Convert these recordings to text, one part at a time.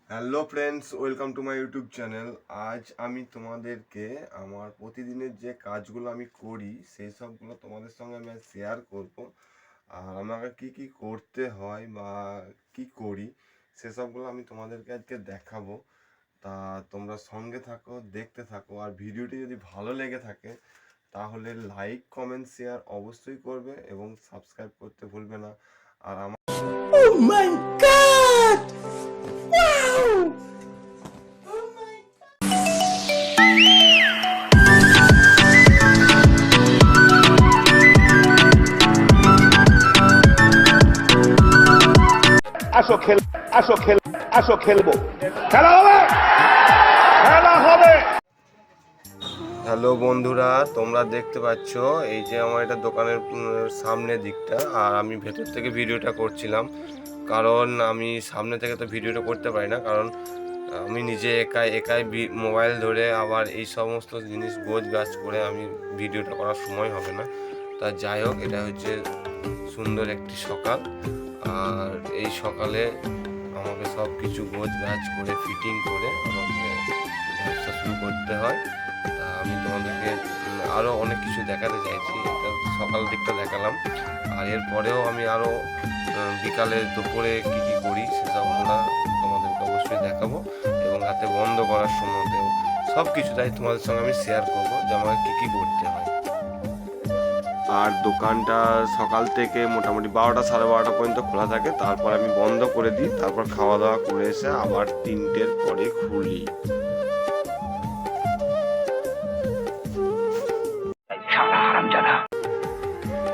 Hello friends, welcome to my YouTube channel. আজ আমি তোমাদেরকে আমার প্রতিদিনের যে কাজগুলো আমি করি সেই সবগুলো তোমাদের সঙ্গে আমি শেয়ার করব। আর আমাকে কি কি করতে হয় বা কি করি সেসবগুলো আমি তোমাদেরকে আজকে দেখাবো। তা তোমরা সঙ্গে থাকো, দেখতে থাকো। আর ভিডিওটি যদি ভালো লেগে থাকে তাহলে লাইক, কমেন্ট, শেয়ার অবশ্যই করবে এবং সাবস্ক্রাইব করতে ভুলবে না। আর আমার Oh my god! Wow! আসো খেলবো খেলা হবে খেলা হবে। হ্যালো বন্ধুরা, তোমরা দেখতে পাচ্ছ এই যে আমার এটা দোকানের সামনের দিকটা। আর আমি ভেতর থেকে ভিডিওটা করছিলাম, কারণ আমি সামনে থেকে তো ভিডিওটা করতে পারি না, কারণ আমি নিজে একাই মোবাইল ধরে আবার এই সমস্ত জিনিস গোছ গাছ করে আমি ভিডিওটা করার সময় হবে না। তা যাই হোক, এটা হচ্ছে সুন্দর একটি সকাল। আর এই সকালে আমাকে সব কিছু গোছ গাছ করে ফিটিং করে আমাকে ব্যবসা শুরু করতে হয়। তা আমি তোমাদেরকে আরও অনেক কিছু দেখাতে চাইছি। এটা সকাল দিকটা দেখালাম, আর এরপরেও আমি আরও বিকালে দুপুরে কী কী করি সেসবগুলো তোমাদেরকে অবশ্যই দেখাবো, এবং রাতে বন্ধ করার সময়তেও সব কিছুটাই তোমাদের সঙ্গে আমি শেয়ার করবো যে আমাকে কী কী করতে হয়। আর দোকানটা সকাল থেকে মোটামুটি 12টা সাড়ে 12টা পর্যন্ত খোলা থাকে, তারপর আমি বন্ধ করে দিই। তারপর খাওয়া দাওয়া করে এসে আবার 3টের পরে খুলি।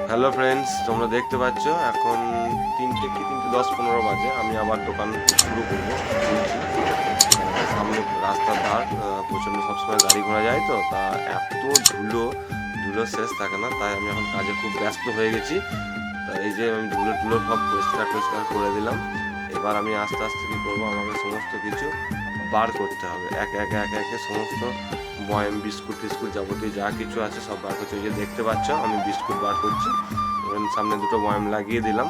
হ্যালো ফ্রেন্ডস, তোমরা দেখতে পাচ্ছ এখন 3:10-15 বাজে। আমি আবার দোকান শুরু করবো। সামনে রাস্তার ধার, প্রচণ্ড সবসময় গাড়ি ঘোড়া যায়, তো তা এত ধুলো শেষ থাকে না। তাই আমি এখন কাজে খুব ব্যস্ত হয়ে গেছি। তা এই যে আমি ধুলো সব পরিষ্কার করে দিলাম। এবার আমি আস্তে আস্তে কী করবো, আমাকে সমস্ত কিছু বার করতে হবে। একে সমস্ত বয়াম, বিস্কুট যাবতীয় যা কিছু আছে সব বার করছি। এই যে দেখতে পাচ্ছ আমি বিস্কুট বার করছি। সামনে দুটো বয়াম লাগিয়ে দিলাম,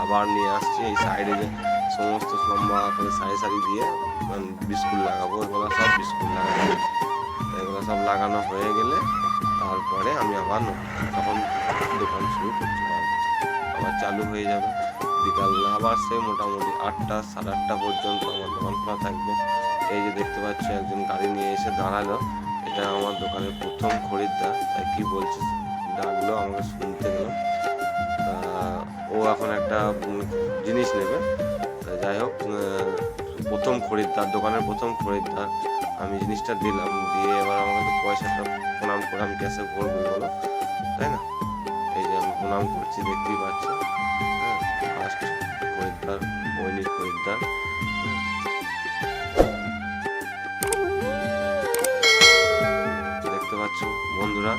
আবার নিয়ে আসছি। এই সাইডে যে সমস্ত লম্বা করে সারি দিয়ে বিস্কুট লাগাবো, এগুলো সব বিস্কুট লাগাবো। এগুলো সব লাগানো হয়ে গেলে তারপরে আমি আবার তখন দোকান শুরু করতে পারবো, আবার চালু হয়ে যাবে। বিকালবেলা আবার সেই মোটামুটি 8টা সাড়ে 8টা পর্যন্ত আমার দোকান খোলা থাকবে। এই যে দেখতে পাচ্ছ একজন গাড়ি নিয়ে এসে দাঁড়ালো, এটা আমার দোকানের প্রথম খরিদ্দার। তাই কি বলছে ডাকলো, আমাকে শুনতে গেলাম। ও এখন একটা জিনিস নেবে। যাই হোক, প্রথম খরিদ্দার, দোকানের প্রথম খরিদ্দার, আমি জিনিসটা দিলাম, দিয়ে এবার আমাকে তো পয়সাটা প্রণাম করে আমি ক্যাশে ভরবো, বলো তাই না? এই যে আমি প্রণাম করছি, দেখতেই পাচ্ছি। হ্যাঁ, ফার্স্ট খরিদ্দার, বৈনিক খরিদ্দার। দেখতে পাচ্ছ বন্ধুরা,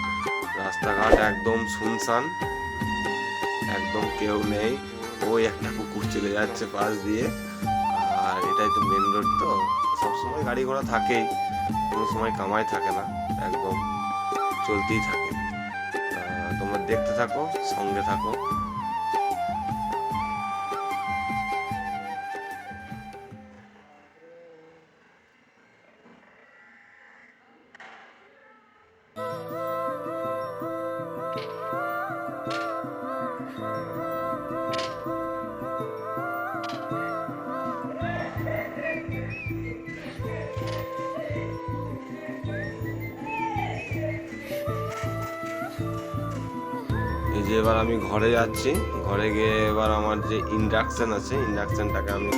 রাস্তাঘাট একদম শুনশান, একদম কেউ নেই। ওই একটা কুকুর চলে যাচ্ছে পাশ দিয়ে। আর এটাই তো মেন রোড, তো সবসময় গাড়ি ঘোড়া থাকেই, কোনো সময় কামাই থাকে না, একদম চলতেই থাকে। তোমরা দেখতে থাকো, সঙ্গে থাকো। এই যে এবার আমি ঘরে যাচ্ছি, ঘরে গিয়ে এবার আমার যে ইন্ডাকশান আছে, ইন্ডাকশানটাকে আমি